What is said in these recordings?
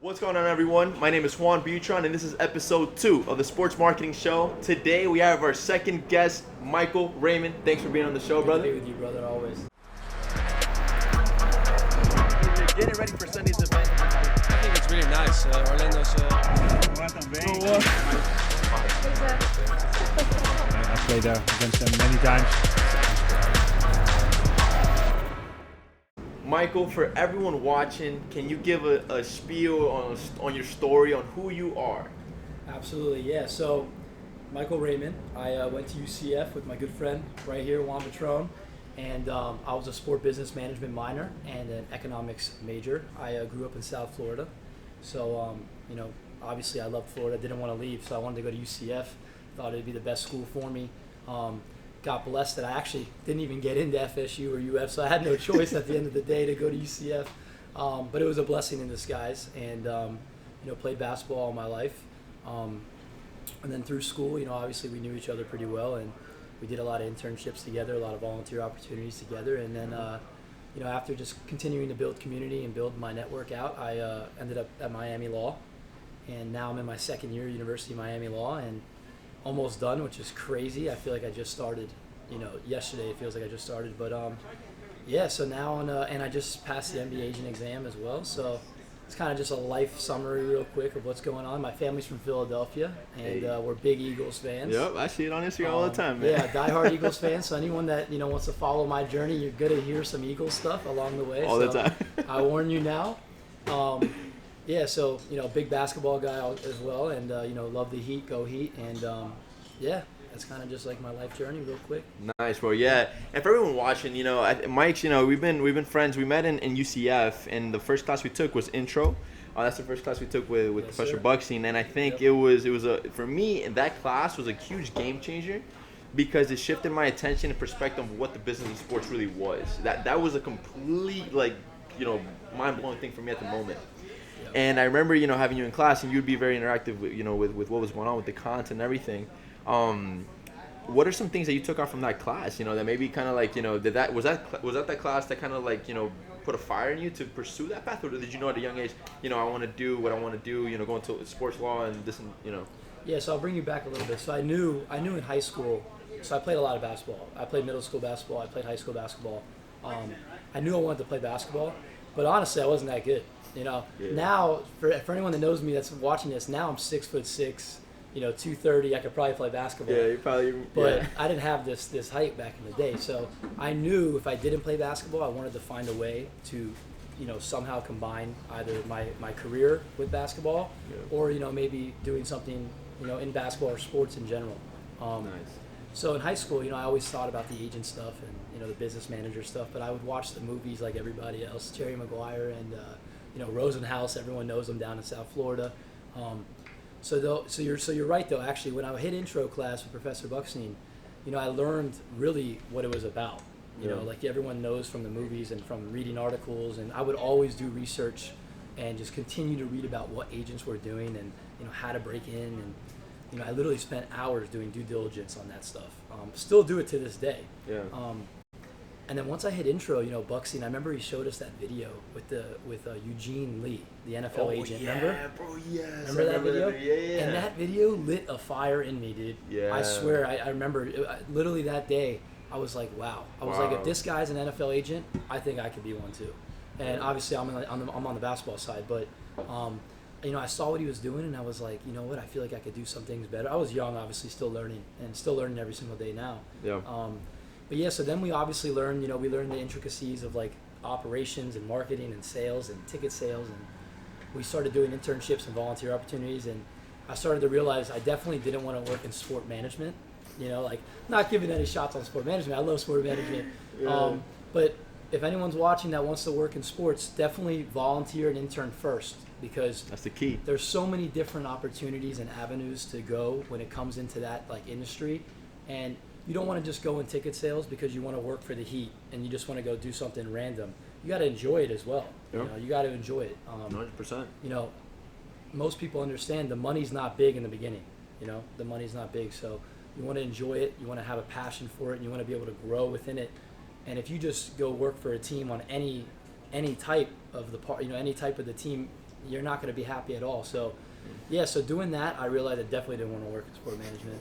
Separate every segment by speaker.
Speaker 1: What's going on, everyone? My name is Juan Butron, and this is episode 2 of the Sports Marketing Show. Today, we have our second guest, Michael Raymond. Thanks for being on the show, brother.
Speaker 2: Good to be with you, brother, always.
Speaker 1: Getting ready for Sunday's event.
Speaker 3: I think it's really nice. Orlando's.
Speaker 4: I played against them many times.
Speaker 1: Michael, for everyone watching, can you give a spiel on your story, on who you are?
Speaker 2: Absolutely, yeah. So, Michael Raymond. I went to UCF with my good friend right here, Juan Butron, and I was a sport business management minor and an economics major. I grew up in South Florida, so obviously I loved Florida. Didn't want to leave, so I wanted to go to UCF. Thought it'd be the best school for me. Got blessed that I actually didn't even get into FSU or UF, so I had no choice at the end of the day to go to UCF. But it was a blessing in disguise, and played basketball all my life. And then through school, obviously we knew each other pretty well, and we did a lot of internships together, a lot of volunteer opportunities together. And then, after just continuing to build community and build my network out, I ended up at Miami Law, and now I'm in my second year, University of Miami Law, and almost done, which is crazy. I feel like I just started, yesterday. It feels like I just started, but so now and I just passed the MBA agent exam as well. So it's kind of just a life summary real quick of what's going on. My family's from Philadelphia, and we're big Eagles fans.
Speaker 1: Yep, I see it on Instagram all the time, man.
Speaker 2: Yeah, diehard Eagles fans. So anyone that wants to follow my journey, you're gonna hear some Eagles stuff along the way.
Speaker 1: All the time.
Speaker 2: I warn you now. So big basketball guy as well, and love the Heat, go Heat, and that's kind of just like my life journey, real quick.
Speaker 1: Nice, bro. Yeah, and for everyone watching, Mike's, we've been friends. We met in UCF, and the first class we took was Intro. That's the first class we took with
Speaker 2: Yes,
Speaker 1: Professor
Speaker 2: sir.
Speaker 1: Buckstein, and I think it was for me, that class was a huge game changer because it shifted my attention and perspective of what the business of sports really was. That was a complete mind blowing thing for me at the moment. And I remember, having you in class, and you'd be very interactive with what was going on with the content and everything. What are some things that you took out from that class? That maybe kind of was that class that kind of put a fire in you to pursue that path, or did you know at a young age, I want to do what I want to do, go into sports law and this and
Speaker 2: Yeah, so I'll bring you back a little bit. So I knew in high school. So I played a lot of basketball. I played middle school basketball. I played high school basketball. I knew I wanted to play basketball, but honestly, I wasn't that good.
Speaker 1: Yeah.
Speaker 2: Now, for anyone that knows me that's watching this, now I'm 6'6", 230. I could probably play basketball.
Speaker 1: Yeah, you probably.
Speaker 2: But I didn't have this height back in the day, so I knew if I didn't play basketball, I wanted to find a way to, somehow combine either my career with basketball, or maybe doing something, in basketball or sports in general.
Speaker 1: Nice.
Speaker 2: So in high school, I always thought about the agent stuff and the business manager stuff, but I would watch the movies like everybody else, Jerry Maguire and Rosenhaus. Everyone knows them down in South Florida. So you're right though. Actually, when I hit intro class with Professor Buckstein, I learned really what it was about. Like everyone knows from the movies and from reading articles, and I would always do research and just continue to read about what agents were doing and how to break in, and I literally spent hours doing due diligence on that stuff. Still do it to this day.
Speaker 1: Yeah.
Speaker 2: And then once I hit intro, Buckstein, I remember he showed us that video with Eugene Lee, the NFL agent.
Speaker 1: Yeah,
Speaker 2: remember?
Speaker 1: Bro, yes.
Speaker 2: Remember that video?
Speaker 1: Yeah.
Speaker 2: And that video lit a fire in me, dude.
Speaker 1: Yeah.
Speaker 2: I swear, I remember literally that day. I was like, wow. I was like, if this guy's an NFL agent, I think I could be one too. And obviously, I'm on the basketball side, but I saw what he was doing, and I was like, you know what? I feel like I could do some things better. I was young, obviously, still learning every single day now.
Speaker 1: Yeah.
Speaker 2: But yeah, so then we obviously learned, we learned the intricacies of like operations and marketing and sales and ticket sales, and we started doing internships and volunteer opportunities, and I started to realize I definitely didn't want to work in sport management, not giving any shots on sport management. I love sport management.
Speaker 1: Yeah.
Speaker 2: But if anyone's watching that wants to work in sports, definitely volunteer and intern first, because
Speaker 1: That's the key.
Speaker 2: there's so many different opportunities and avenues to go when it comes into that industry, and you don't want to just go in ticket sales because you want to work for the Heat and you just want to go do something random. You got to enjoy it as well.
Speaker 1: Yeah.
Speaker 2: You got to enjoy it.
Speaker 1: 100%.
Speaker 2: Most people understand the money's not big in the beginning. The money's not big, so you want to enjoy it. You want to have a passion for it, and you want to be able to grow within it. And if you just go work for a team on any type of the part, any type of the team you're not going to be happy at all. So, yeah, so doing that, I realized I definitely didn't want to work in sport management,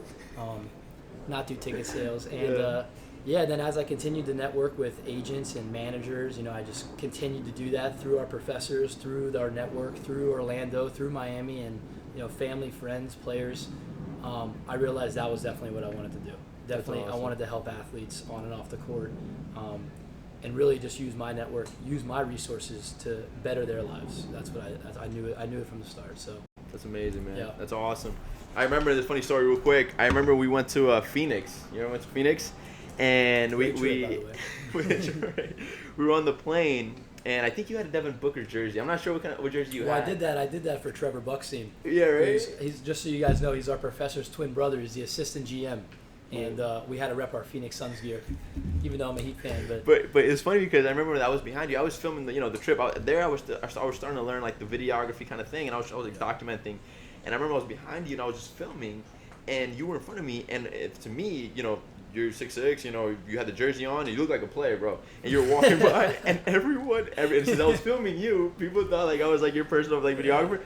Speaker 2: not do ticket sales. And, then as I continued to network with agents and managers, I just continued to do that through our professors, through our network, through Orlando, through Miami, and, family, friends, players. I realized that was definitely what I wanted to do. Definitely,
Speaker 1: awesome.
Speaker 2: I wanted to help athletes on and off the court, and really just use my network, use my resources to better their lives. That's what I knew it from the start. So
Speaker 1: That's amazing, man.
Speaker 2: Yeah.
Speaker 1: That's awesome. I remember this funny story real quick. I remember we went to Phoenix. You ever went to Phoenix? And
Speaker 2: Great trip, by the way.
Speaker 1: we were on the plane, and I think you had a Devin Booker jersey. I'm not sure what jersey you had.
Speaker 2: I did that for Trevor Buck's team.
Speaker 1: Yeah, right.
Speaker 2: He's just so you guys know, he's our professor's twin brother. He's the assistant GM, and we had to rep our Phoenix Suns gear, even though I'm a Heat fan. But
Speaker 1: it's funny because I remember when I was behind you. I was filming the trip out there. I was starting to learn like the videography kind of thing, and I was like documenting. And I remember I was behind you, and I was just filming, and you were in front of me. And to me, you're 6'6", you had the jersey on, and you look like a player, bro. And you're walking by, and and since I was filming you, people thought like I was like your personal like videographer.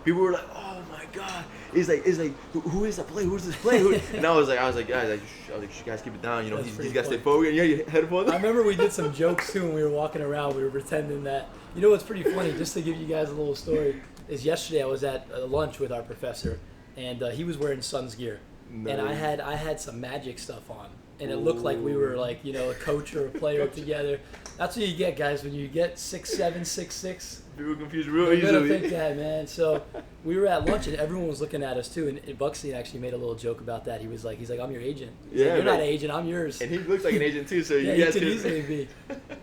Speaker 1: People were like, "Oh my God!" It's like, who is that play? Who's this play? And I was like, guys, you guys keep it down. He's got to stay focused. And your headphones.
Speaker 2: I remember we did some jokes too when we were walking around. We were pretending that. What's pretty funny, just to give you guys a little story, is yesterday I was at lunch with our professor, and he was wearing Suns gear.
Speaker 1: Nice.
Speaker 2: And I had some Magic stuff on, and it looked like we were like a coach or a player together. That's what you get, guys, when you get 6'7", 6'6".
Speaker 1: People confuse real
Speaker 2: You're
Speaker 1: easily.
Speaker 2: gonna think that, man. So we were at lunch, and everyone was looking at us too. And Buxley actually made a little joke about that. He's like, I'm your agent. He's like, you're not an agent, I'm yours.
Speaker 1: And he looks like an agent too, so
Speaker 2: yeah,
Speaker 1: you guys
Speaker 2: he could easily be.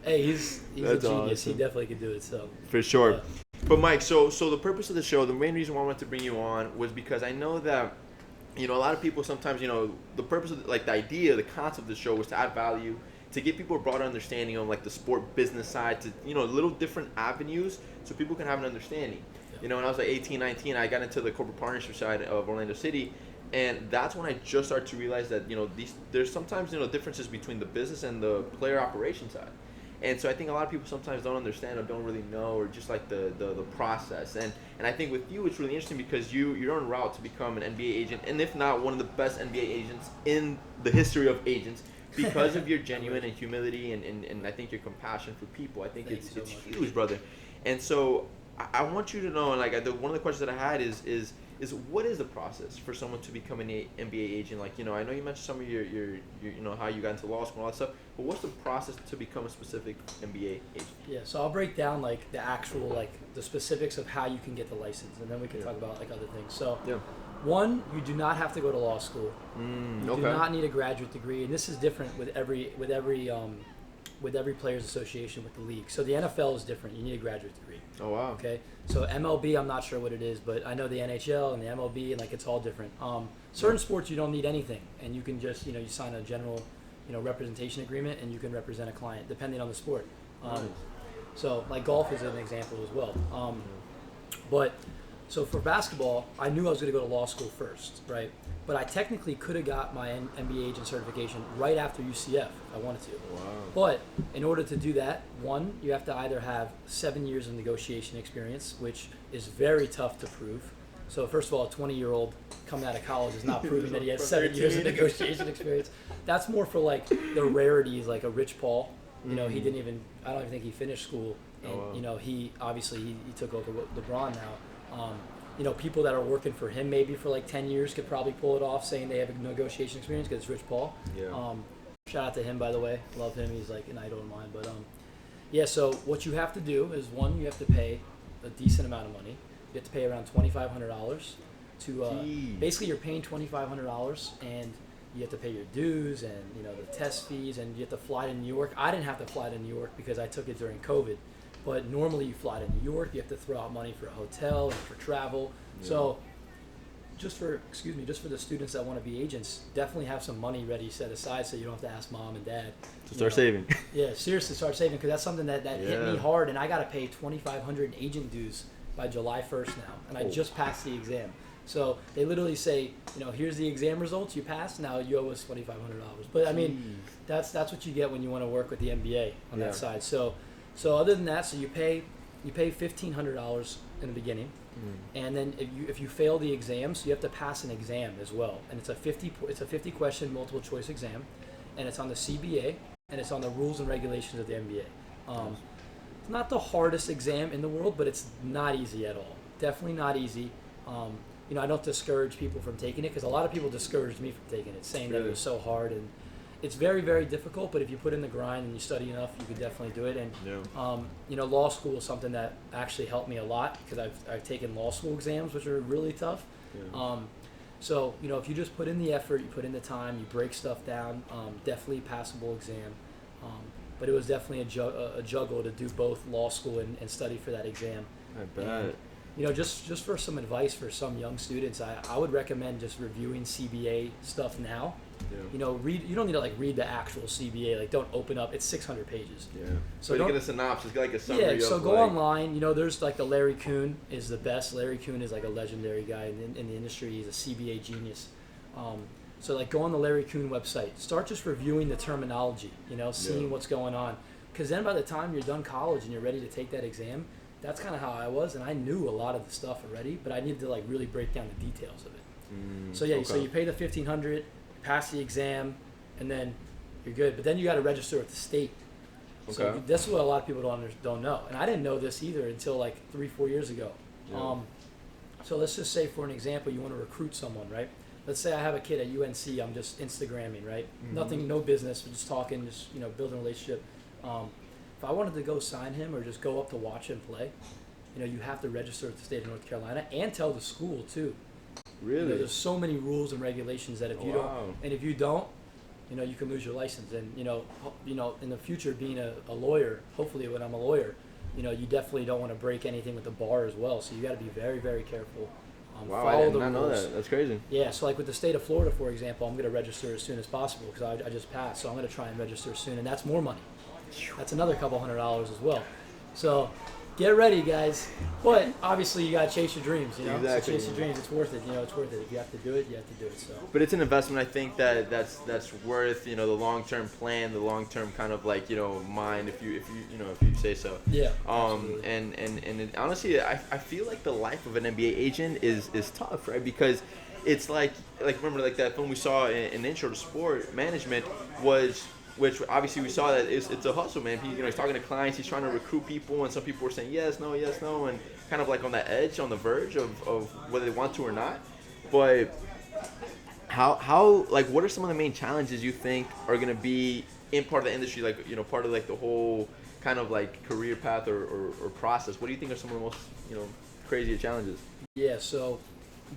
Speaker 2: Hey, he's a
Speaker 1: That's
Speaker 2: genius.
Speaker 1: awesome.
Speaker 2: He definitely could do it. So
Speaker 1: For sure. But Mike, so the purpose of the show, the main reason why I wanted to bring you on was because I know that, a lot of people sometimes, the purpose of the idea, the concept of the show was to add value, to give people a broader understanding on like the sport business side, to, little different avenues so people can have an understanding. When I was like 18, 19, I got into the corporate partnership side of Orlando City, and that's when I just started to realize that, there's sometimes, differences between the business and the player operation side. And so I think a lot of people sometimes don't understand or don't really know, or just like the process. And I think with you, it's really interesting because you're on route to become an NBA agent, and if not one of the best NBA agents in the history of agents, because of your genuine and humility and I think your compassion for people. I think it's huge, brother. And so I want you to know, and like one of the questions that I had is what is the process for someone to become an NBA agent? Like, I know you mentioned some of your how you got into law school and all that stuff, but what's the process to become a specific NBA agent?
Speaker 2: Yeah, so I'll break down like the actual the specifics of how you can get the license, and then we can talk about like other things. So one, you do not have to go to law school. You do not need a graduate degree, and this is different with every players association with the league. So the NFL is different. You need a graduate degree.
Speaker 1: Oh wow.
Speaker 2: Okay. So MLB, I'm not sure what it is, but I know the NHL and the MLB, and it's all different. Certain sports you don't need anything, and you can just you sign a general representation agreement, and you can represent a client depending on the sport. So like golf is an example as well. But so for basketball, I knew I was going to go to law school first, right? But I technically could have got my NBA agent certification right after UCF if I wanted to.
Speaker 1: Wow.
Speaker 2: But in order to do that, one, you have to either have 7 years of negotiation experience, which is very tough to prove. So first of all, a 20-year-old coming out of college is not proving that he has 7 years of negotiation experience. That's more for like the rarities, like a Rich Paul. He didn't even, I don't even think he finished school. And, he obviously he took over LeBron now. People that are working for him maybe for like 10 years could probably pull it off, saying they have a negotiation experience because it's Rich Paul. Yeah. Shout out to him, by the way. Love him. He's like an idol of mine. But so what you have to do is, one, you have to pay a decent amount of money. You have to pay around $2,500 to basically you're paying $2,500, and you have to pay your dues and the test fees, and you have to fly to New York. I didn't have to fly to New York because I took it during COVID. But normally you fly to New York, you have to throw out money for a hotel and for travel. Yeah. So just for the students that want to be agents, definitely have some money ready set aside so you don't have to ask mom and dad.
Speaker 1: To start saving.
Speaker 2: Yeah, seriously start saving, because that's something that hit me hard, and I got to pay $2,500 in agent dues by July 1st now, and I just passed the exam. So they literally say, here's the exam results, you passed, now you owe us $2,500. But I mean, that's what you get when you want to work with the NBA on that side. So other than that, so you pay you pay $1,500 in the beginning, and then if you fail the exams, you have to pass an exam as well, and it's a 50 question multiple choice exam, and it's on the CBA and it's on the rules and regulations of the NBA. It's not the hardest exam in the world, but it's not easy at all. Definitely not easy. I don't discourage people from taking it because a lot of people discouraged me from taking it, saying that it was so hard, and it's very, very difficult. But if you put in the grind and you study enough, you could definitely do it. And law school is something that actually helped me a lot because I've taken law school exams, which are really tough. So if you just put in the effort, you put in the time, you break stuff down, definitely passable exam. But it was definitely a juggle to do both law school and study for that exam.
Speaker 1: I bet.
Speaker 2: And, just for some advice for some young students, I would recommend just reviewing CBA stuff now. You don't need to read the actual CBA. Don't open up. It's 600 pages. So
Speaker 1: you get a synopsis, get a summary.
Speaker 2: Yeah. So go online. There's the Larry Kuhn is the best. Larry Kuhn is a legendary guy in the industry. He's a CBA genius. So go on the Larry Kuhn website. Start just reviewing the terminology. Seeing what's going on. Because then by the time you're done college and you're ready to take that exam, that's kind of how I was, and I knew a lot of the stuff already, but I needed to really break down the details of it. So you pay the $1,500, pass the exam, and then you're good. But then you got to register with the state. So that's what a lot of people don't know, and I didn't know this either until 3-4 years ago. So let's just say, for an example, you want to recruit someone, right? Let's say I have a kid at UNC. I'm just Instagramming, right? Nothing, no business. We're just talking, just building a relationship. If I wanted to go sign him or just go up to watch him play, you have to register with the state of North Carolina and tell the school too.
Speaker 1: Really?
Speaker 2: There's so many rules and regulations that if you don't, you can lose your license. And in the future, being a lawyer, hopefully when I'm a lawyer, you definitely don't want to break anything with the bar as well. So you got to be very, very careful.
Speaker 1: Wow, I did not know that. That's crazy.
Speaker 2: Yeah, so with the state of Florida, for example, I'm going to register as soon as possible because I just passed. So I'm going to try and register soon, and that's more money. That's another couple $100 as well. So get ready, guys. But obviously you gotta chase your dreams,
Speaker 1: Exactly.
Speaker 2: So chase your dreams. It's worth it. It's worth it. If you have to do it, you have to do it. So.
Speaker 1: But it's an investment. I think that's worth the long-term plan, the long-term kind of mind if you say so.
Speaker 2: Yeah.
Speaker 1: And honestly, I feel like the life of an NBA agent is tough, right? Because it's remember that film we saw in Intro to Sport Management which obviously we saw that it's a hustle, man. He's talking to clients, he's trying to recruit people, and some people were saying yes, no, and kind of on that edge, on the verge of whether they want to or not. But how what are some of the main challenges you think are going to be in part of the industry, part of the whole kind of career path or process? What do you think are some of the most crazier challenges?
Speaker 2: Yeah, so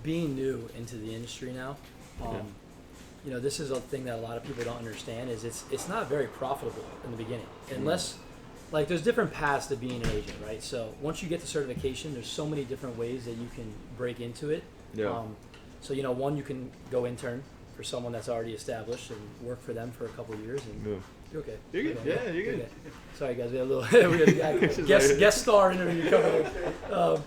Speaker 2: being new into the industry now. This is a thing that a lot of people don't understand is it's not very profitable in the beginning unless there's different paths to being an agent, right? So once you get the certification, there's so many different ways that you can break into it. So one, you can go intern for someone that's already established and work for them for a couple of years. And you're okay.
Speaker 1: You're good. Yeah, you're good.
Speaker 2: Okay. Sorry guys, we had a little guest star interview coming in.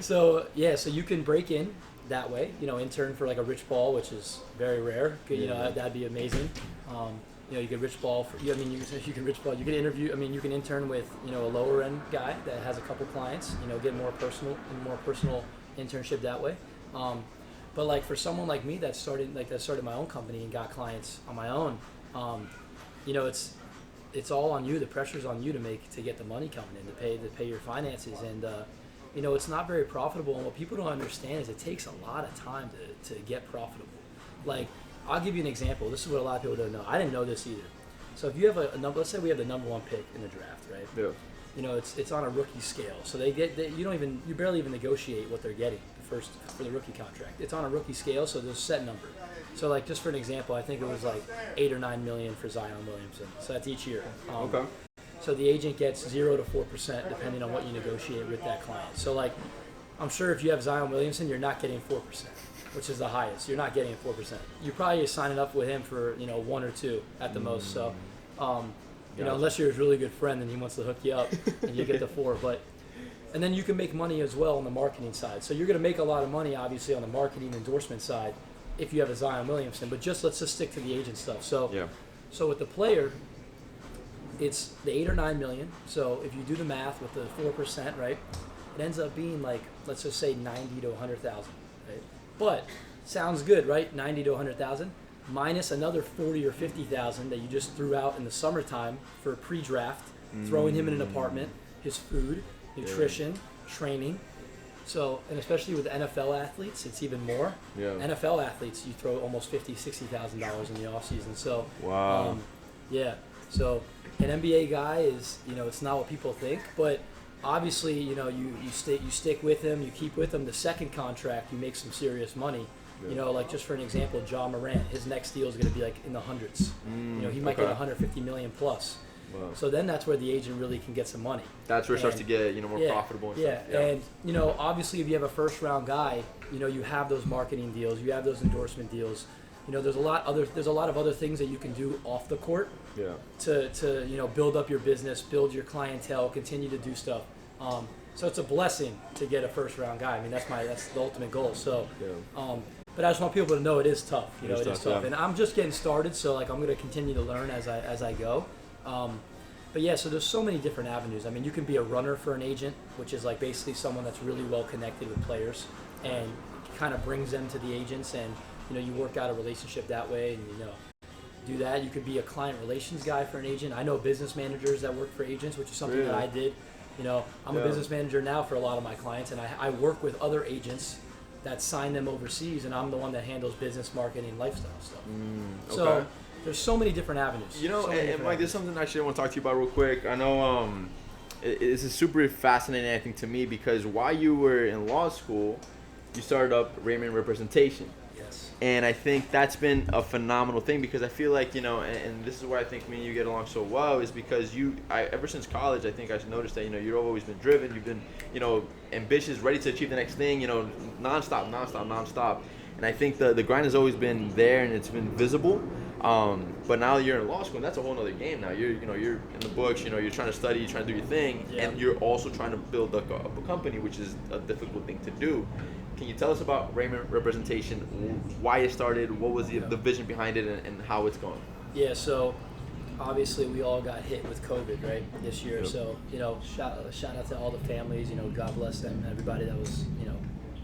Speaker 2: So you can break in that way, intern for a Rich Ball, which is very rare. That'd be amazing. You can Rich Ball you can Rich Ball. You can interview. You can intern with a lower end guy that has a couple clients. Get more personal internship that way. But for someone like me that started my own company and got clients on my own, it's all on you. The pressure's on you to get the money coming in to pay your finances and. It's not very profitable, and what people don't understand is it takes a lot of time to get profitable. I'll give you an example. This is what a lot of people don't know. I didn't know this either. So if you have a number, let's say we have the number one pick in the draft, right? Yeah. It's on a rookie scale, so you barely even negotiate what they're getting for the rookie contract. It's on a rookie scale, so there's a set number. So just for an example, I think it was 8 or 9 million for Zion Williamson. So that's each year.
Speaker 1: Okay.
Speaker 2: So the agent gets 0 to 4% depending on what you negotiate with that client. So I'm sure if you have Zion Williamson, you're not getting 4%, which is the highest. You're not getting 4%. You're probably signing up with him for 1 or 2 at the most. So unless you're his really good friend and he wants to hook you up and you get the 4. And then you can make money as well on the marketing side. So you're going to make a lot of money obviously on the marketing endorsement side if you have a Zion Williamson. But let's just stick to the agent stuff. So with the player. it's the 8 or 9 million. So if you do the math with the 4%, right, it ends up being like, let's just say 90 to 100,000, right? But sounds good, right? 90 to 100,000 minus another 40 or 50,000 that you just threw out in the summertime for pre-draft, throwing him in an apartment, his food, nutrition, training. So, and especially with NFL athletes, it's even more.
Speaker 1: Yeah.
Speaker 2: NFL athletes, you throw almost $50,000-$60,000 in the off season. So,
Speaker 1: Wow.
Speaker 2: yeah. So, an NBA guy is, it's not what people think, but obviously, you stick with him, you keep with him. The second contract, you make some serious money.
Speaker 1: Yeah.
Speaker 2: Like just for an example, John Morant, his next deal is going to be like in the hundreds. He might get 150 million plus.
Speaker 1: Wow.
Speaker 2: So then that's where the agent really can get some money.
Speaker 1: That's where it starts to get more profitable and stuff. Yeah.
Speaker 2: And obviously if you have a first round guy, you have those marketing deals, you have those endorsement deals. There's a lot of other things that you can do off the court.
Speaker 1: Yeah.
Speaker 2: To build up your business, build your clientele, continue to do stuff. So it's a blessing to get a first round guy. I mean that's the ultimate goal. So but I just want people to know it is tough. It is tough. Yeah. And I'm just getting started, so like I'm going to continue to learn as I go. But yeah, so there's so many different avenues. I mean, you can be a runner for an agent, which is like basically someone that's really well connected with players and kind of brings them to the agents, and you work out a relationship that way, and do that. You could be a client relations guy for an agent. I know business managers that work for agents, which is something that I did. I'm a business manager now for a lot of my clients, and I work with other agents that sign them overseas, and I'm the one that handles business, marketing, lifestyle stuff.
Speaker 1: Okay.
Speaker 2: So there's so many different avenues.
Speaker 1: And Mike, there's something actually I want to talk to you about real quick. I know this is super fascinating, I think, to me, because while you were in law school, you started up Raymond Representation.
Speaker 2: Yes.
Speaker 1: And I think that's been a phenomenal thing, because I feel like, and this is why I think me and you get along so well, is because ever since college, I think I've noticed that, you've always been driven, you've been, ambitious, ready to achieve the next thing, nonstop. And I think the grind has always been there, and it's been visible. But now you're in law school, and that's a whole other game now. You're in the books, you're trying to study, you're trying to do your thing, and you're also trying to build up a company, which is a difficult thing to do. Can you tell us about Raymond Representation, why it started, what was the vision behind it, and how it's going?
Speaker 2: Yeah, so obviously we all got hit with COVID, right, this year. Yep. So, shout out to all the families, God bless them, everybody that was,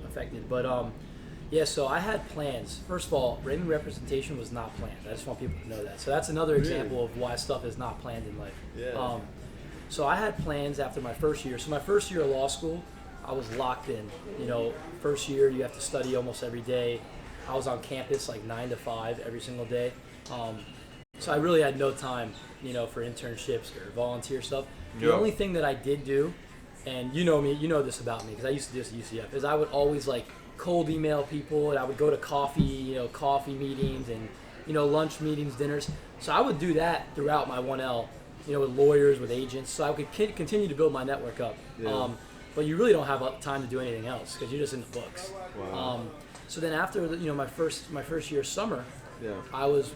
Speaker 2: affected. But, so I had plans. First of all, Raymond Representation was not planned. I just want people to know that. So that's another example of why stuff is not planned in life.
Speaker 1: Yeah.
Speaker 2: So I had plans after my first year. So my first year of law school, I was locked in. First year you have to study almost every day. I was on campus like 9 to 5 every single day. So I really had no time, for internships or volunteer stuff. The only thing that I did do, and you know me, you know this about me, because I used to do this at UCF, is I would always cold email people, and I would go to coffee meetings and, lunch meetings, dinners. So I would do that throughout my 1L, with lawyers, with agents, so I could continue to build my network up.
Speaker 1: Yeah.
Speaker 2: But you really don't have time to do anything else because you're just in the books.
Speaker 1: Wow.
Speaker 2: So then after my first year summer, I was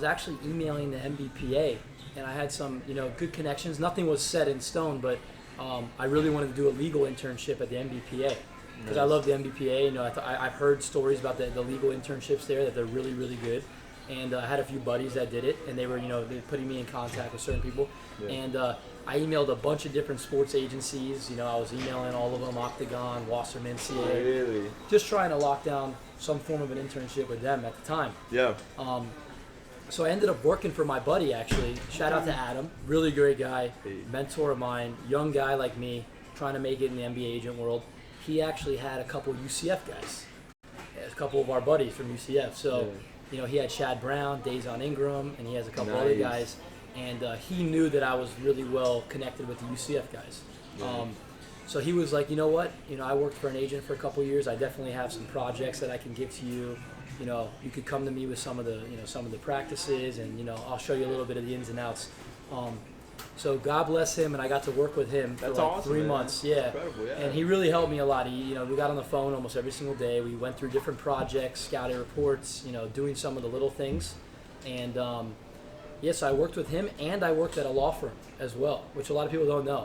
Speaker 2: actually emailing the MBPA, and I had some good connections. Nothing was set in stone, but I really wanted to do a legal internship at the MBPA because I love the MBPA. I've heard stories about the legal internships there, that they're really, really good. And I had a few buddies that did it, and they were they're putting me in contact with certain people. And I emailed a bunch of different sports agencies. I was emailing all of them, Octagon, Wasserman, CA.
Speaker 1: Really?
Speaker 2: Just trying to lock down some form of an internship with them at the time.
Speaker 1: Yeah.
Speaker 2: So I ended up working for my buddy, actually. Shout out to Adam. Really great guy, mentor of mine, young guy like me, trying to make it in the NBA agent world. He actually had a couple UCF guys, a couple of our buddies from UCF. So, he had Chad Brown, Dazon Ingram, and he has a couple other guys. And he knew that I was really well connected with the UCF guys. So he was like, you know what? I worked for an agent for a couple years. I definitely have some projects that I can give to you. You could come to me with some of the practices, and I'll show you a little bit of the ins and outs. So God bless him, and I got to work with him for
Speaker 1: awesome,
Speaker 2: 3 months. Yeah.
Speaker 1: Incredible, yeah.
Speaker 2: And he really helped me a lot. We got on the phone almost every single day. We went through different projects, scouting reports, doing some of the little things. And yes, I worked with him, and I worked at a law firm as well, which a lot of people don't know.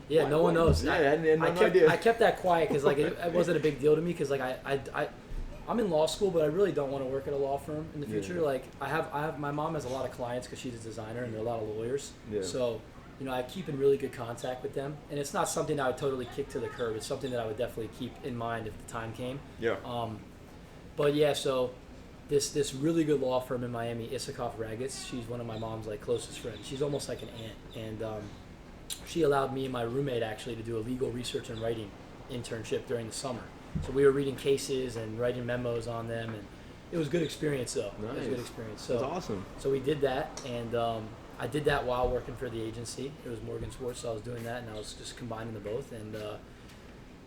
Speaker 2: No one knows.
Speaker 1: Yeah, I had no idea.
Speaker 2: I kept that quiet because it wasn't a big deal to me because I'm in law school, but I really don't want to work at a law firm in the future.
Speaker 1: Yeah.
Speaker 2: Like I have my mom has a lot of clients because she's a designer and there are a lot of lawyers.
Speaker 1: Yeah.
Speaker 2: So, I keep in really good contact with them, and it's not something I would totally kick to the curb. It's something that I would definitely keep in mind if the time came.
Speaker 1: Yeah.
Speaker 2: But yeah, so this really good law firm in Miami, Issacoff Ragatz, she's one of my mom's like closest friends. She's almost like an aunt, and she allowed me and my roommate actually to do a legal research and writing internship during the summer. So we were reading cases and writing memos on them, and it was a good experience though.
Speaker 1: Nice.
Speaker 2: It was a good experience. So,
Speaker 1: That's awesome.
Speaker 2: So we did that, and I did that while working for the agency. It was Morgan Sports, so I was doing that, and I was just combining the both, and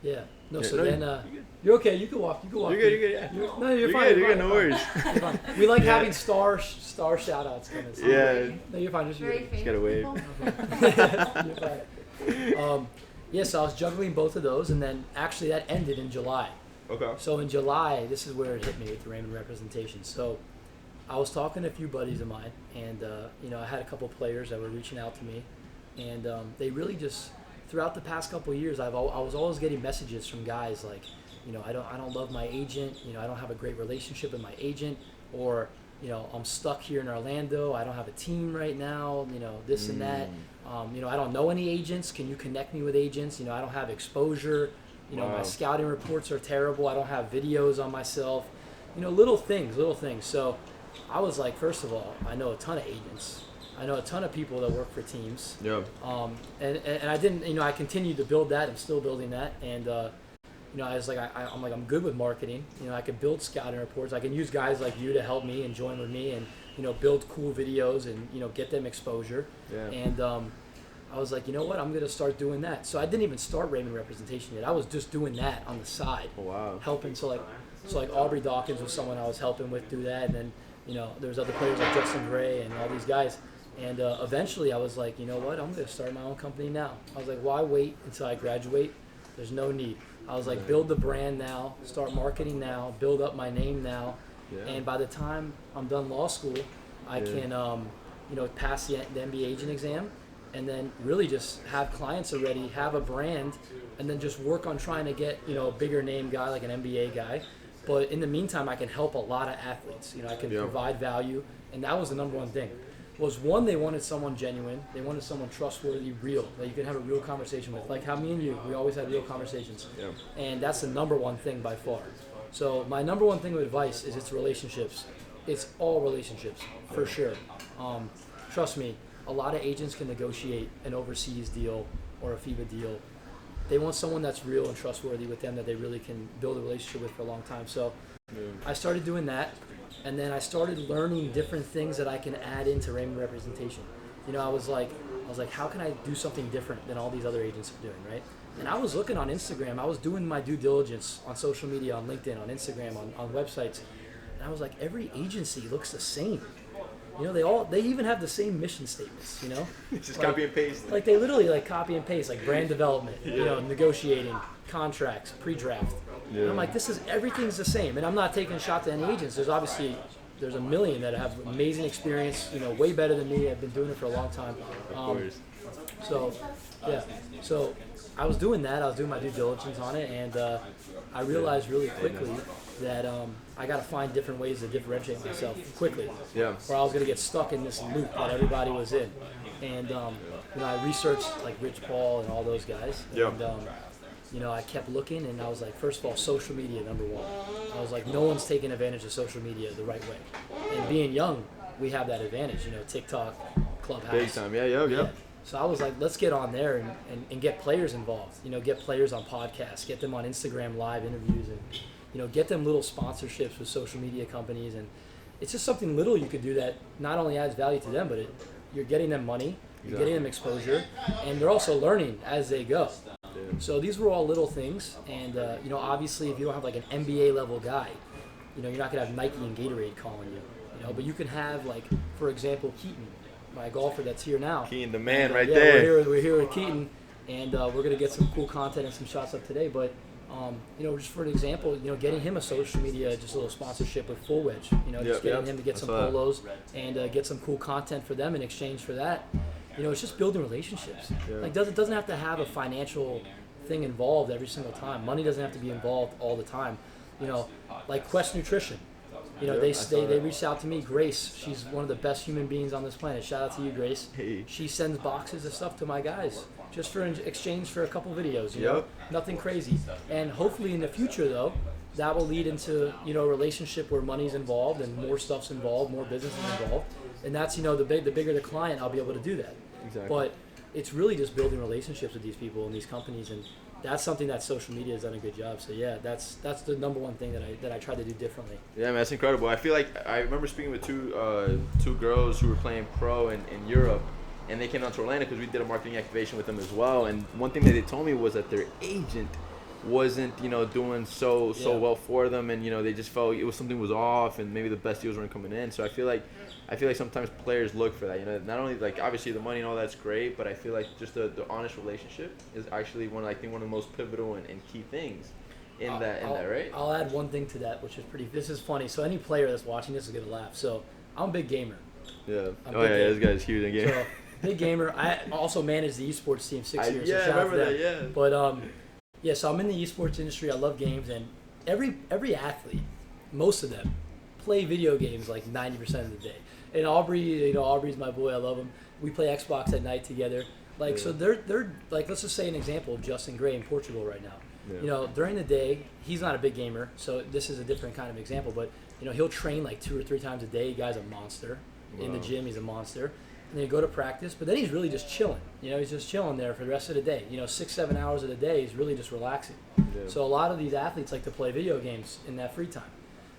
Speaker 2: yeah. No,
Speaker 1: Yeah,
Speaker 2: so
Speaker 1: no,
Speaker 2: then
Speaker 1: you're good.
Speaker 2: you're okay. You can walk. You can walk.
Speaker 1: You're good, yeah.
Speaker 2: No, you're
Speaker 1: You're
Speaker 2: fine.
Speaker 1: good,
Speaker 2: You're
Speaker 1: you're
Speaker 2: fine,
Speaker 1: good, no
Speaker 2: you're
Speaker 1: worries.
Speaker 2: fine. You're fine. We like
Speaker 1: Yeah.
Speaker 2: having star shout outs coming. So
Speaker 1: Yeah.
Speaker 2: No, you're fine. Just
Speaker 5: Very
Speaker 1: Just gotta wave.
Speaker 2: you're fine. Yes, I was juggling both of those, and then actually that ended in July.
Speaker 1: Okay.
Speaker 2: So in July, this is where it hit me with the Raymond Representation. So I was talking to a few buddies of mine, and I had a couple players that were reaching out to me, and they really just throughout the past couple of years, I was always getting messages from guys like, I don't love my agent, I don't have a great relationship with my agent, or I'm stuck here in Orlando, I don't have a team right now, this and that. I don't know any agents. Can you connect me with agents? I don't have exposure. My
Speaker 1: Wow.
Speaker 2: scouting reports are terrible. I don't have videos on myself. Little things. So I was like, first of all, I know a ton of agents. I know a ton of people that work for teams.
Speaker 1: Yeah.
Speaker 2: And I didn't, I continued to build that. I'm still building that. And, I was like, I'm good with marketing. I can build scouting reports. I can use guys like you to help me and join with me and, build cool videos and, get them exposure.
Speaker 1: Yeah.
Speaker 2: And I was like, you know what? I'm going to start doing that. So I didn't even start Raymond Representation yet. I was just doing that on the side.
Speaker 1: Oh, wow.
Speaker 2: Helping. So like Aubrey Dawkins was someone I was helping with do that. And then, there was other players like Justin Gray and all these guys. And eventually I was like, you know what? I'm going to start my own company now. I was like, why wait until I graduate? There's no need. I was like, build the brand now, start marketing now, build up my name now.
Speaker 1: Yeah.
Speaker 2: And by the time I'm done law school, I can, pass the MBA agent exam and then really just have clients already, have a brand, and then just work on trying to get, a bigger name guy like an MBA guy. But in the meantime, I can help a lot of athletes. I can provide value. And that was the number one thing. Was one, they wanted someone genuine. They wanted someone trustworthy, real, that you can have a real conversation with. Like how me and you, we always had real conversations.
Speaker 1: Yeah.
Speaker 2: And that's the number one thing by far. So my number one thing of advice is it's relationships. It's all relationships, for sure. Trust me, a lot of agents can negotiate an overseas deal or a FIBA deal. They want someone that's real and trustworthy with them that they really can build a relationship with for a long time. So I started doing that. And then I started learning different things that I can add into Raymond Representation. I was like, how can I do something different than all these other agents are doing, right? And I was looking on Instagram. I was doing my due diligence on social media, on LinkedIn, on Instagram, on websites. And I was like, every agency looks the same. They even have the same mission statements,
Speaker 1: Just
Speaker 2: like,
Speaker 1: copy and paste.
Speaker 2: Like they literally like copy and paste, like brand development, negotiating, contracts, pre-draft.
Speaker 1: Yeah.
Speaker 2: And I'm like, everything's the same. And I'm not taking a shot to any agents. There's a million that have amazing experience, way better than me. I've been doing it for a long time.
Speaker 1: Of course.
Speaker 2: So I was doing that. I was doing my due diligence on it, and I realized really quickly that I got to find different ways to differentiate myself quickly.
Speaker 1: Yeah.
Speaker 2: Or I was going to get stuck in this loop that everybody was in. And I researched like Rich Paul and all those guys.
Speaker 1: Yeah.
Speaker 2: And I kept looking, and I was like, first of all, social media, number one. I was like, no one's taking advantage of social media the right way. And being young, we have that advantage, TikTok, Clubhouse.
Speaker 1: Big time. Yeah.
Speaker 2: So I was like, let's get on there and get players involved. Get players on podcasts, get them on Instagram live interviews, and get them little sponsorships with social media companies. And it's just something little you could do that not only adds value to them, but you're getting them money, you're getting them exposure, and they're also learning as they go. So these were all little things, and obviously if you don't have like an NBA level guy, you're not gonna have Nike and Gatorade calling you, but you can have like, for example, Keaton, my golfer that's here now.
Speaker 1: Keaton, the man right
Speaker 2: yeah,
Speaker 1: there.
Speaker 2: We're here with Keaton, and we're gonna get some cool content and some shots up today. But just for an example, getting him a social media, just a little sponsorship with Full Wedge, just getting him to get some polos and get some cool content for them in exchange for that. It's just building relationships.
Speaker 1: Yeah.
Speaker 2: Like it doesn't have to have a financial thing involved every single time. Money doesn't have to be involved all the time. You know, like Quest Nutrition. You know, they reached out to me. Grace, she's one of the best human beings on this planet. Shout out to you, Grace.
Speaker 1: Hey.
Speaker 2: She sends boxes of stuff to my guys just for exchange for a couple videos. You know, nothing crazy. And hopefully in the future, though, that will lead into, you know, a relationship where money's involved and more stuff's involved, more business is involved. And that's, you know, the bigger the client, I'll be able to do that.
Speaker 1: Exactly.
Speaker 2: But it's really just building relationships with these people and these companies, and that's something that social media has done a good job. So yeah, that's the number one thing that I try to do differently.
Speaker 1: Yeah, man, that's incredible. I feel like I remember speaking with two girls who were playing pro in Europe, and they came down to Orlando because we did a marketing activation with them as well. And one thing that they told me was that their agent wasn't, you know, doing so well for them, and you know, they just felt something was off, and maybe the best deals weren't coming in. So I feel like sometimes players look for that. You know, not only like obviously the money and all that's great, but I feel like just the honest relationship is actually one of the most pivotal and key things in that, right?
Speaker 2: I'll add one thing to that, which is this is funny. So any player that's watching this is gonna laugh. So I'm a big gamer.
Speaker 1: Yeah. This guy's huge in game.
Speaker 2: So, big gamer. I also managed the esports team 6 years.
Speaker 1: Yeah,
Speaker 2: so
Speaker 1: I remember that. Yeah.
Speaker 2: But yeah, so I'm in the esports industry. I love games, and every athlete, most of them, play video games like 90% of the day. And Aubrey, you know, Aubrey's my boy. I love him. We play Xbox at night together. Like, so they're like, let's just say an example of Justin Gray in Portugal right now. Yeah. You know, during the day, he's not a big gamer, so this is a different kind of example. But you know, he'll train like 2 or 3 times a day. The guy's a monster. Wow. In the gym. He's a monster. And then you go to practice, but then he's really just chilling. You know, he's just chilling there for the rest of the day. You know, 6-7 hours of the day, he's really just relaxing. Yeah. So a lot of these athletes like to play video games in that free time.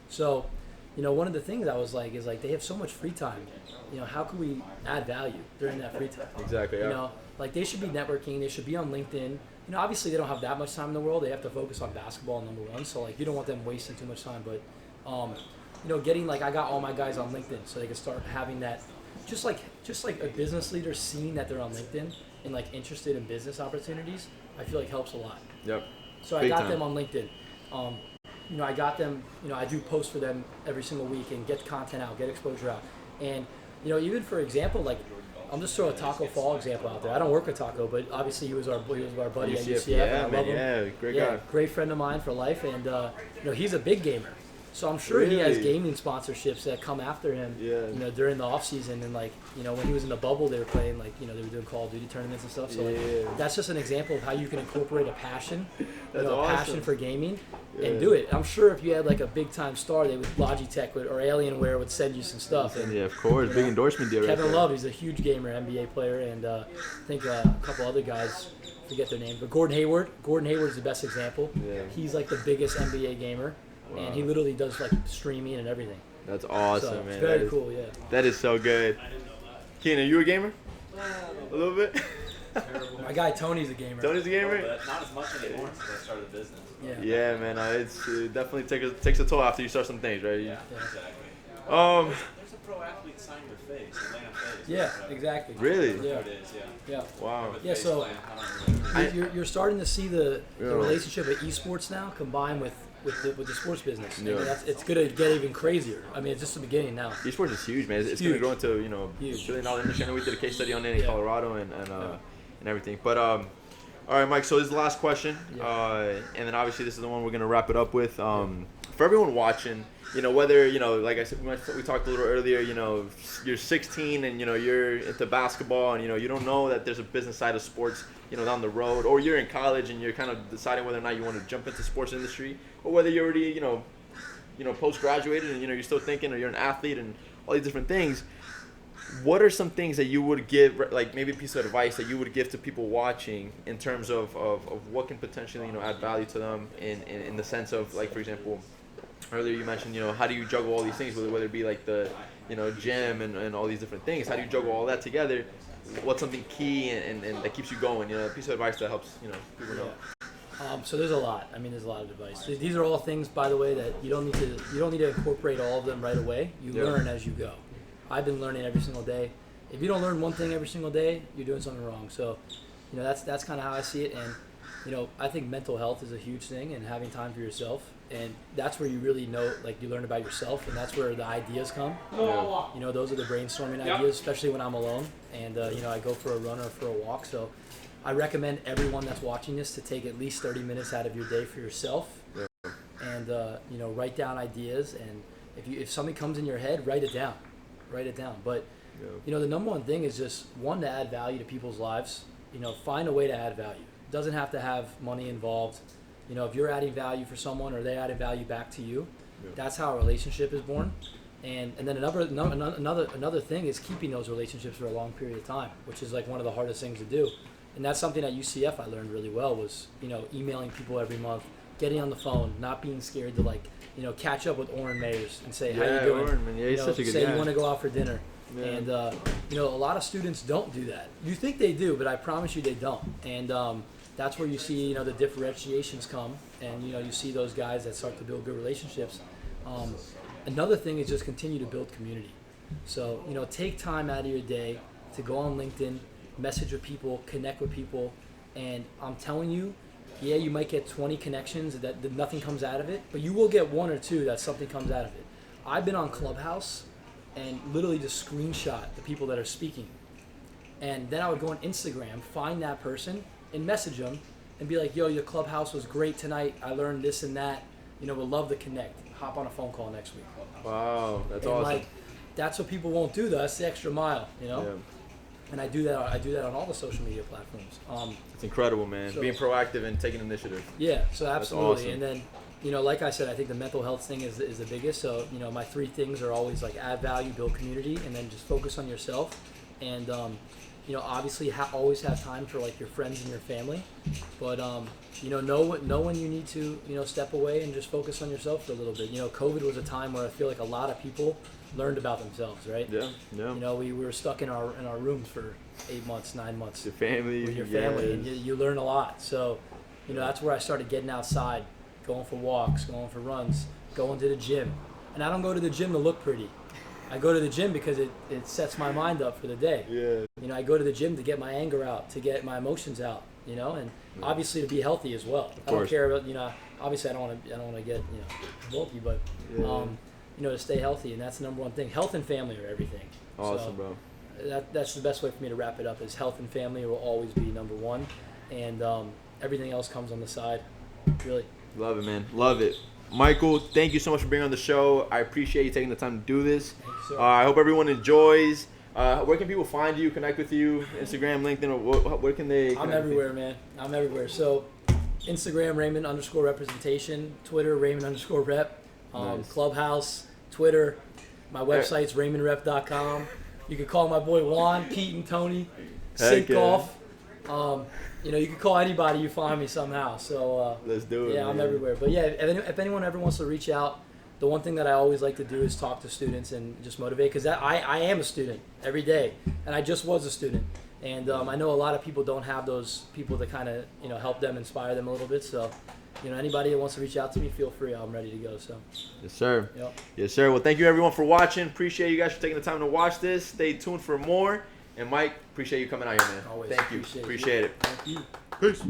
Speaker 2: So, you know, one of the things I was like is like they have so much free time. You know, how can we add value during that free time?
Speaker 1: Exactly. Yeah.
Speaker 2: You know, like they should be networking. They should be on LinkedIn. You know, obviously they don't have that much time in the world. They have to focus on basketball, number one. So like you don't want them wasting too much time. But, you know, getting like I got all my guys on LinkedIn so they can start having that. Just like a business leader seeing that they're on LinkedIn and like interested in business opportunities, I feel like helps a lot.
Speaker 1: Yep.
Speaker 2: So I got them on LinkedIn. You know, I got them. You know, I do posts for them every single week and get content out, get exposure out. And you know, even for example, like I'm just throwing a Taco Fall example out there. I don't work with Taco, but obviously he was our buddy at UCF.
Speaker 1: Yeah,
Speaker 2: and I love him.
Speaker 1: Yeah, great guy.
Speaker 2: Great friend of mine for life, and you know, he's a big gamer. So I'm sure he has gaming sponsorships that come after him, you know, during the off season, and like, you know, when he was in the bubble, they were playing like, you know, they were doing Call of Duty tournaments and stuff. So like, that's just an example of how you can incorporate a passion, passion for gaming, and do it. I'm sure if you had like a big time star, they would Logitech or Alienware would send you some stuff. And,
Speaker 1: yeah, of course, big endorsement deal.
Speaker 2: Kevin Love, he's a huge gamer, NBA player, and I think a couple other guys. Forget their name, but Gordon Hayward is the best example. Yeah. He's like the biggest NBA gamer. Wow. And he literally does like streaming and everything.
Speaker 1: That's awesome,
Speaker 2: so,
Speaker 1: man.
Speaker 2: It's very cool, yeah.
Speaker 1: That is so good. Keenan, are you a gamer? A little bit?
Speaker 2: My guy Tony's a gamer.
Speaker 1: Tony's a gamer?
Speaker 5: Not as much anymore since I started the business.
Speaker 1: Yeah, man. It definitely takes a toll after you start some things, right?
Speaker 5: Yeah, exactly. There's a pro athlete sign your face, Atlanta face.
Speaker 2: Yeah, exactly.
Speaker 1: Really?
Speaker 2: Yeah.
Speaker 5: It is,
Speaker 1: yeah. Wow.
Speaker 2: Yeah, so you're starting to see the relationship of esports now combined with the sports business. Yeah. I mean, it's going to get even crazier. I mean, it's just the beginning now.
Speaker 1: Esports is huge, man. It's going to grow into, you know, $1 billion industry. I know we did a case study on it in Colorado and everything. But, all right, Mike, so this is the last question. And then obviously this is the one we're going to wrap it up with. For everyone watching, you know, whether, you know, like I said, we talked a little earlier, you know, you're 16 and, you know, you're into basketball and, you know, you don't know that there's a business side of sports, you know, down the road, or you're in college and you're kind of deciding whether or not you want to jump into sports industry, or whether you're already, you know, post-graduated and, you know, you're still thinking, or you're an athlete and all these different things. What are some things that you would give, like maybe a piece of advice that you would give to people watching in terms of what can potentially, you know, add value to them in the sense of, like, for example, earlier you mentioned, you know, how do you juggle all these things, whether it be like the, you know, gym and all these different things. How do you juggle all that together? What's something key and that keeps you going? You know, a piece of advice that helps, you know, people know.
Speaker 2: So there's a lot. I mean, there's a lot of advice. These are all things, by the way, that you don't need to incorporate all of them right away. You learn as you go. I've been learning every single day. If you don't learn one thing every single day, you're doing something wrong. So, you know, that's kind of how I see it. And, you know, I think mental health is a huge thing, and having time for yourself. And that's where you really know, like, you learn about yourself, and that's where the ideas come. Yeah. You know, those are the brainstorming ideas, especially when I'm alone. And, you know, I go for a run or for a walk. So I recommend everyone that's watching this to take at least 30 minutes out of your day for yourself. Yeah. and write down ideas. And if something comes in your head, write it down. But the number one thing is just to add value to people's lives. Find a way to add value. It doesn't have to have money involved. If you're adding value for someone or they're adding value back to you, that's how a relationship is born. And then another thing is keeping those relationships for a long period of time, which is like one of the hardest things to do. And that's something at UCF I learned really well was, emailing people every month, getting on the phone, not being scared to catch up with Oren Mayers and say, how you doing?
Speaker 1: Oren, man. Yeah, he's such a good
Speaker 2: say
Speaker 1: guy.
Speaker 2: you want to go out for dinner.
Speaker 1: Yeah.
Speaker 2: And, a lot of students don't do that. You think they do, but I promise you they don't. And that's where you see, the differentiations come. And, you see those guys that start to build good relationships. Another thing is just continue to build community. So, take time out of your day to go on LinkedIn, message with people, connect with people. And I'm telling you, yeah, you might get 20 connections that nothing comes out of it, but you will get 1 or 2 that something comes out of it. I've been on Clubhouse and literally just screenshot the people that are speaking. And then I would go on Instagram, find that person, and message them and be like, yo, your Clubhouse was great tonight. I learned this and that. Would love to connect. Hop on a phone call next week.
Speaker 1: Wow, that's
Speaker 2: and
Speaker 1: awesome.
Speaker 2: That's what people won't do, though. That's the extra mile,
Speaker 1: Yeah.
Speaker 2: And I do that on all the social media platforms.
Speaker 1: It's incredible, man.
Speaker 2: So-
Speaker 1: Being proactive and taking initiative.
Speaker 2: Yeah, so absolutely.
Speaker 1: awesome.
Speaker 2: And then, like I said, I think the mental health thing is the biggest. So, my 3 things are always like add value, build community, and then just focus on yourself. And, obviously always have time for like your friends and your family. But, know when you need to, step away and just focus on yourself for a little bit. COVID was a time where I feel like a lot of people learned about themselves, right?
Speaker 1: Yeah.
Speaker 2: We were stuck in our rooms for 8 months, 9 months.
Speaker 1: Your family.
Speaker 2: With your family,
Speaker 1: yes.
Speaker 2: and you learn a lot. So, that's where I started getting outside, going for walks, going for runs, going to the gym. And I don't go to the gym to look pretty. I go to the gym because it sets my mind up for the day.
Speaker 1: Yeah.
Speaker 2: I go to the gym to get my anger out, to get my emotions out, and obviously to be healthy as well. I don't care about, obviously I don't want to get, bulky, but, to stay healthy, and that's the number one thing. Health and family are everything.
Speaker 1: Awesome,
Speaker 2: so,
Speaker 1: bro.
Speaker 2: That's the best way for me to wrap it up is health and family will always be number one, and everything else comes on the side, really.
Speaker 1: Love it, man. Love it. Michael, thank you so much for being on the show. I appreciate you taking the time to do this.
Speaker 2: Thank you, sir.
Speaker 1: I hope everyone enjoys. Where can people find you, connect with you? Instagram, LinkedIn, or where can they connect
Speaker 2: I'm everywhere, man. I'm everywhere. So Instagram, Raymond_Representation. Twitter, Raymond_Rep.
Speaker 1: Nice.
Speaker 2: Clubhouse, Twitter. My website's RaymondRep.com. You can call my boy Juan, Pete, and Tony. Sync
Speaker 1: yeah.
Speaker 2: Golf. You can call anybody, you find me somehow. So
Speaker 1: Let's do it.
Speaker 2: yeah, I'm
Speaker 1: man.
Speaker 2: everywhere. But yeah, if anyone ever wants to reach out, the one thing that I always like to do is talk to students and just motivate, because I am a student every day, and I just was a student. And I know a lot of people don't have those people to kind of help them, inspire them a little bit. So anybody that wants to reach out to me, feel free. I'm ready to go. So
Speaker 1: Yes, sir.
Speaker 2: Yep.
Speaker 1: Yes, sir. Well, thank you everyone for watching. Appreciate you guys for taking the time to watch this. Stay tuned for more. And Mike, appreciate you coming out here, man.
Speaker 2: Always
Speaker 1: Thank you.
Speaker 2: appreciate it.
Speaker 1: Appreciate it.
Speaker 2: Thank you.
Speaker 1: Peace.